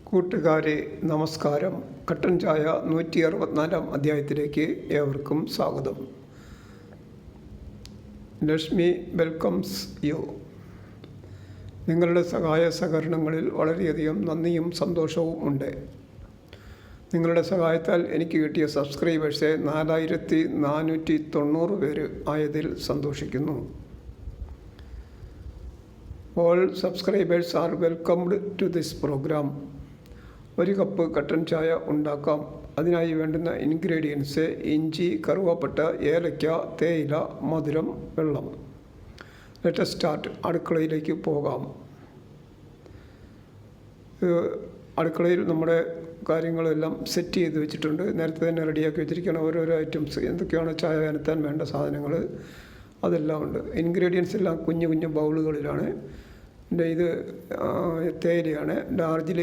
കൂട്ടുകാരെ നമസ്കാരം. കട്ടൻ ചായ 164 അധ്യായത്തിലേക്ക് ഏവർക്കും സ്വാഗതം. Lakshmi welcomes U. നിങ്ങളുടെ സഹായ സഹകരണങ്ങളിൽ വളരെയധികം നന്ദിയും സന്തോഷവും ഉണ്ട്. നിങ്ങളുടെ സഹായത്താൽ എനിക്ക് കിട്ടിയ സബ്സ്ക്രൈബേഴ്സ് 4490 പേര് ആയതിൽ സന്തോഷിക്കുന്നു. All subscribers are welcomed to this programme. ഒരു കപ്പ് കട്ടൻ ചായ ഉണ്ടാക്കാം. അതിനായി വേണ്ടുന്ന ഇൻഗ്രീഡിയൻസ്: ഇഞ്ചി, കറുവാപ്പട്ട, ഏലക്ക, തേയില, മധുരം, വെള്ളം. Let us start. അടുക്കളയിലേക്ക് പോകാം. അടുക്കളയിൽ നമ്മുടെ കാര്യങ്ങളെല്ലാം സെറ്റ് ചെയ്ത് വെച്ചിട്ടുണ്ട്. നേരത്തെ തന്നെ റെഡിയാക്കി വെച്ചിരിക്കുകയാണ്. ഓരോരോ ഐറ്റംസ് എന്തൊക്കെയാണ് ചായ അനത്താൻ വേണ്ട സാധനങ്ങൾ അതെല്ലാം ഉണ്ട്. ഇൻഗ്രീഡിയൻസ് എല്ലാം കുഞ്ഞു കുഞ്ഞു ബൗളുകളിലാണ്. ഇത് തേയിലയാണ്. ഡാർജിലിംഗ്